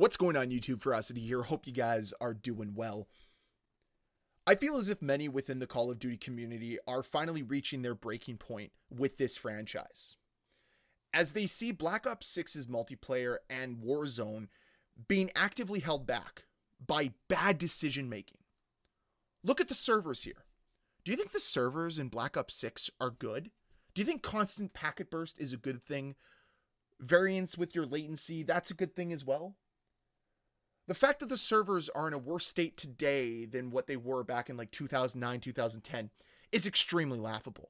What's going on, YouTube? Ferocity here. Hope you guys are doing well. I feel as if many within the Call of Duty community are finally reaching their breaking point with this franchise, as they see Black Ops 6's multiplayer and Warzone being actively held back by bad decision making. Look at the servers here. Do you think the servers in Black Ops 6 are good? Do you think constant packet burst is a good thing? Variance with your latency, that's a good thing as well? The fact that the servers are in a worse state today than what they were back in like 2009, 2010 is extremely laughable.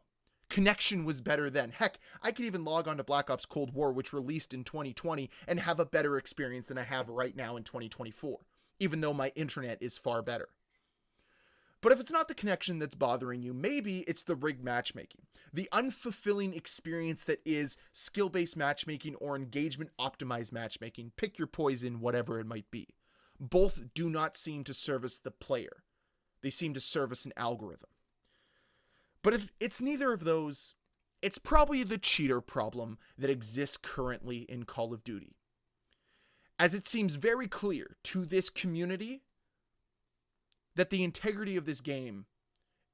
Connection was better then. Heck, I could even log on to Black Ops Cold War, which released in 2020, and have a better experience than I have right now in 2024, even though my internet is far better. But if it's not the connection that's bothering you, maybe it's the rigged matchmaking, the unfulfilling experience that is skill-based matchmaking or engagement-optimized matchmaking. Pick your poison, whatever it might be. Both do not seem to service the player. They seem to service an algorithm. But if it's neither of those, it's probably the cheater problem that exists currently in Call of Duty, as it seems very clear to this community that the integrity of this game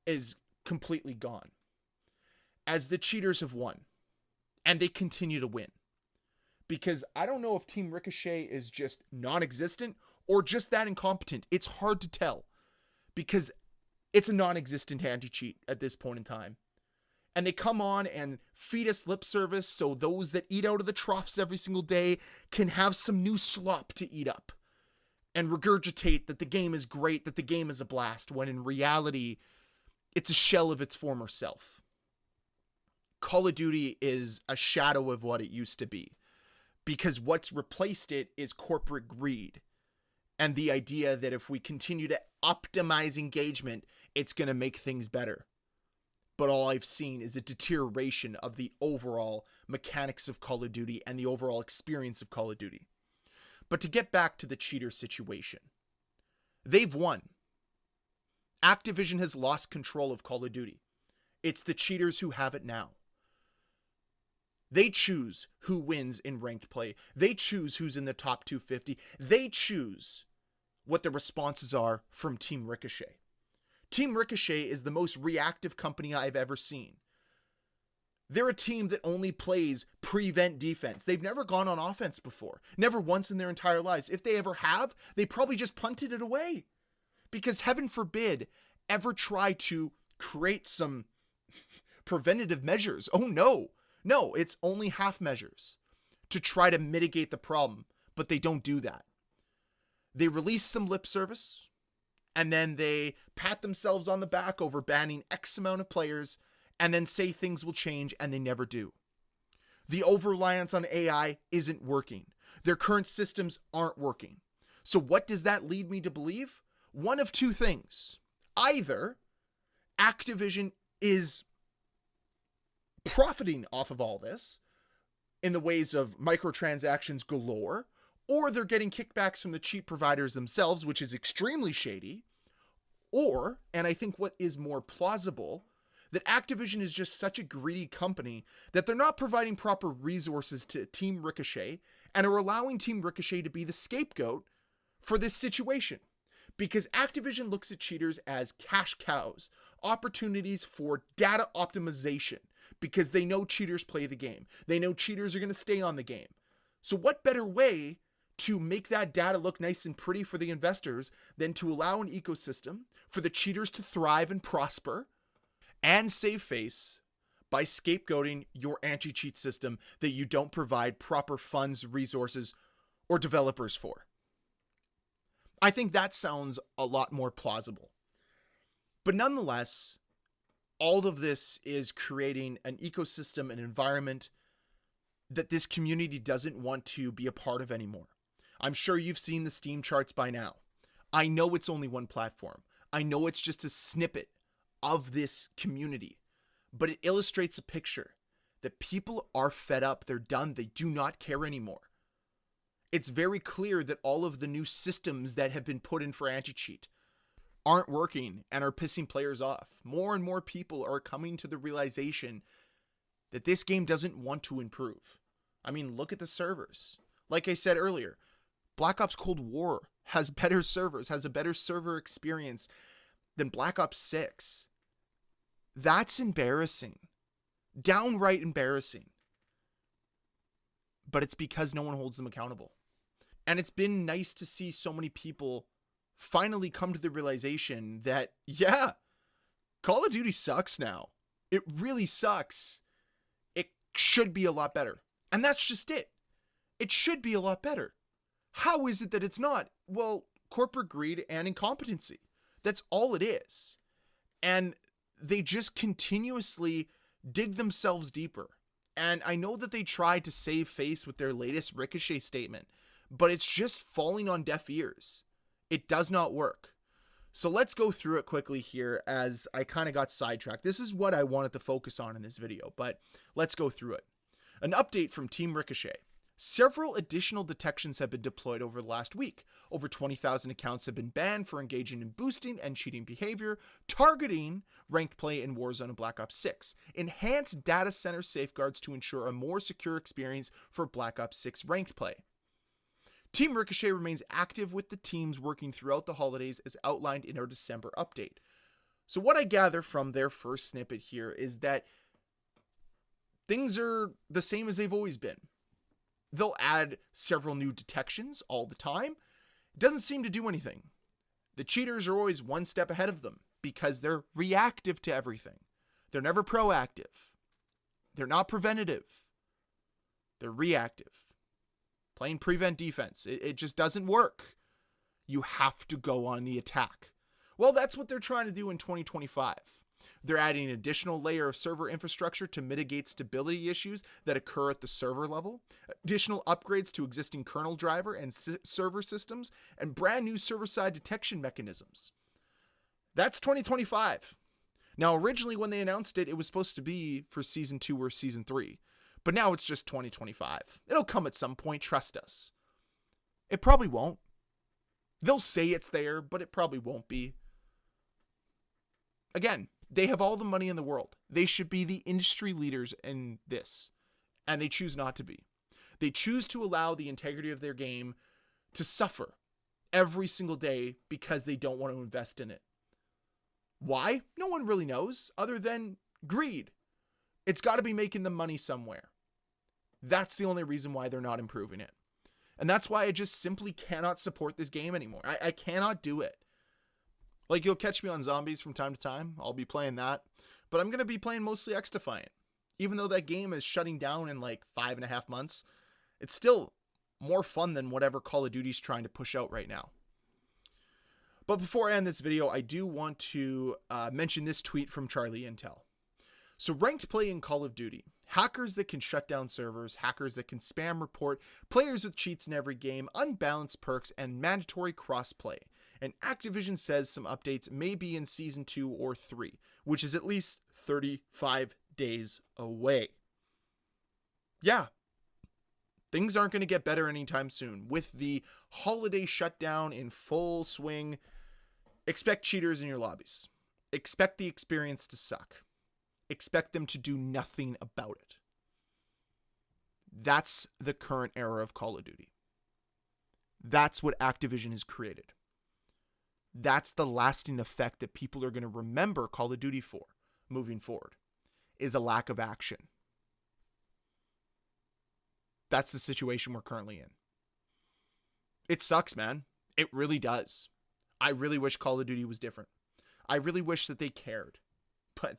is completely gone, as the cheaters have won, and they continue to win. Because I don't know if Team Ricochet is just non-existent or just that incompetent. It's hard to tell, because it's a non-existent anti-cheat at this point in time. And they come on and feed us lip service so those that eat out of the troughs every single day can have some new slop to eat up and regurgitate that the game is great, that the game is a blast, when in reality, it's a shell of its former self. Call of Duty is a shadow of what it used to be, because what's replaced it is corporate greed and the idea that if we continue to optimize engagement, it's going to make things better. But all I've seen is a deterioration of the overall mechanics of Call of Duty and the overall experience of Call of Duty. But to get back to the cheater situation, they've won. Activision has lost control of Call of Duty. It's the cheaters who have it now. They choose who wins in ranked play. They choose who's in the top 250. They choose what the responses are from Team Ricochet. Team Ricochet is the most reactive company I've ever seen. They're a team that only plays prevent defense. They've never gone on offense before. Never once in their entire lives. If they ever have, they probably just punted it away. Because heaven forbid, ever try to create some preventative measures. Oh no. No, it's only half measures to try to mitigate the problem. But they don't do that. They release some lip service, and then they pat themselves on the back over banning X amount of players, and then say things will change, and they never do. The over-reliance on AI isn't working. Their current systems aren't working. So what does that lead me to believe? One of two things. Either Activision is profiting off of all this in the ways of microtransactions galore, or they're getting kickbacks from the cheat providers themselves, which is extremely shady, or, and I think what is more plausible, that Activision is just such a greedy company that they're not providing proper resources to Team Ricochet and are allowing Team Ricochet to be the scapegoat for this situation. Because Activision looks at cheaters as cash cows, opportunities for data optimization, because they know cheaters play the game. They know cheaters are going to stay on the game. So what better way to make that data look nice and pretty for the investors than to allow an ecosystem for the cheaters to thrive and prosper and save face by scapegoating your anti-cheat system that you don't provide proper funds, resources, or developers for. I think that sounds a lot more plausible. But nonetheless, all of this is creating an ecosystem, an environment that this community doesn't want to be a part of anymore. I'm sure you've seen the Steam charts by now. I know it's only one platform. I know it's just a snippet of this community, but it illustrates a picture that people are fed up. They're done. They do not care anymore. It's very clear that all of the new systems that have been put in for anti-cheat aren't working and are pissing players off. More and more people are coming to the realization that this game doesn't want to improve. I mean, look at the servers. Like I said earlier, Black Ops Cold War has better servers, has a better server experience than Black Ops 6. That's embarrassing. Downright embarrassing. But it's because no one holds them accountable. And it's been nice to see so many people finally come to the realization that, yeah, Call of Duty sucks now. It really sucks. It should be a lot better. And that's just it. It should be a lot better. How is it that it's not? Well, corporate greed and incompetency. That's all it is. And they just continuously dig themselves deeper. And I know that they tried to save face with their latest Ricochet statement, but it's just falling on deaf ears. It does not work. So let's go through it quickly here as I kind of got sidetracked. This is what I wanted to focus on in this video, but let's go through it. An update from Team Ricochet. Several additional detections have been deployed over the last week. Over 20,000 accounts have been banned for engaging in boosting and cheating behavior, targeting ranked play in Warzone and Black Ops 6. Enhanced data center safeguards to ensure a more secure experience for Black Ops 6 ranked play. Team Ricochet remains active with the teams working throughout the holidays as outlined in our December update. So what I gather from their first snippet here is that things are the same as they've always been. They'll add several new detections all the time. It doesn't seem to do anything. The cheaters are always one step ahead of them because they're reactive to everything. They're never proactive. They're not preventative. They're reactive. Playing prevent defense. It just doesn't work. You have to go on the attack. Well, that's what they're trying to do in 2025. They're adding an additional layer of server infrastructure to mitigate stability issues that occur at the server level, additional upgrades to existing kernel driver and server systems, and brand new server-side detection mechanisms. That's 2025. Now, originally when they announced it, it was supposed to be for Season 2 or Season 3, but now it's just 2025. It'll come at some point, trust us. It probably won't. They'll say it's there, but it probably won't be. Again, they have all the money in the world. They should be the industry leaders in this. And they choose not to be. They choose to allow the integrity of their game to suffer every single day because they don't want to invest in it. Why? No one really knows other than greed. It's got to be making them money somewhere. That's the only reason why they're not improving it. And that's why I just simply cannot support this game anymore. I cannot do it. Like, you'll catch me on Zombies from time to time. I'll be playing that. But I'm going to be playing mostly X-Defiant. Even though that game is shutting down in like 5.5 months, it's still more fun than whatever Call of Duty's trying to push out right now. But before I end this video, I do want to mention this tweet from Charlie Intel. So ranked play in Call of Duty. Hackers that can shut down servers, hackers that can spam report, players with cheats in every game, unbalanced perks, and mandatory crossplay. And Activision says some updates may be in Season 2 or 3, which is at least 35 days away. Yeah, things aren't going to get better anytime soon. With the holiday shutdown in full swing, expect cheaters in your lobbies. Expect the experience to suck. Expect them to do nothing about it. That's the current era of Call of Duty. That's what Activision has created. That's the lasting effect that people are going to remember Call of Duty for moving forward, is a lack of action. That's the situation we're currently in. It sucks, man. It really does. I really wish Call of Duty was different. I really wish that they cared, but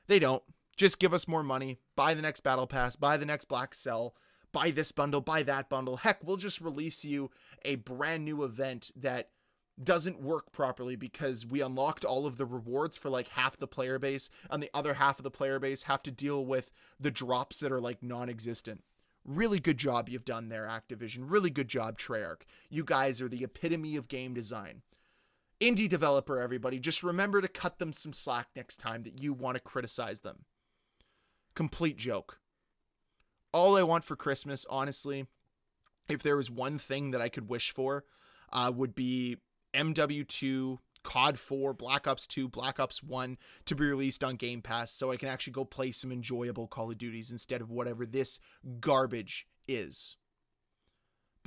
they don't. Just give us more money, buy the next Battle Pass, buy the next Black Cell, buy this bundle, buy that bundle. Heck, we'll just release you a brand new event that doesn't work properly because we unlocked all of the rewards for like half the player base, and the other half of the player base have to deal with the drops that are like non-existent. Really good job you've done there, Activision. Really good job, Treyarch. You guys are the epitome of game design. Indie developer, everybody, just remember to cut them some slack next time that you want to criticize them. Complete joke. All I want for Christmas, honestly, if there was one thing that I could wish for, would be MW2, COD 4, Black Ops 2, Black Ops 1 to be released on Game Pass so I can actually go play some enjoyable Call of Duties instead of whatever this garbage is.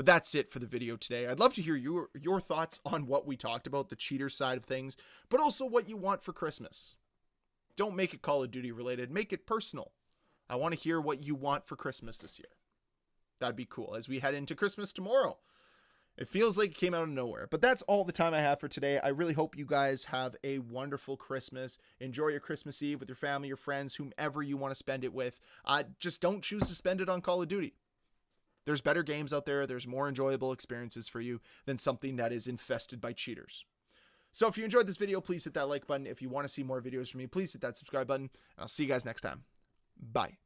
But that's it for the video today. I'd love to hear your thoughts on what we talked about, the cheater side of things, but also what you want for Christmas. Don't make it Call of Duty related. Make it personal. I want to hear what you want for Christmas this year. That'd be cool as we head into Christmas tomorrow. It feels like it came out of nowhere. But that's all the time I have for today. I really hope you guys have a wonderful Christmas. Enjoy your Christmas Eve with your family, your friends, whomever you want to spend it with. Just don't choose to spend it on Call of Duty. There's better games out there. There's more enjoyable experiences for you than something that is infested by cheaters. So if you enjoyed this video, please hit that like button. If you want to see more videos from me, please hit that subscribe button. And I'll see you guys next time. Bye.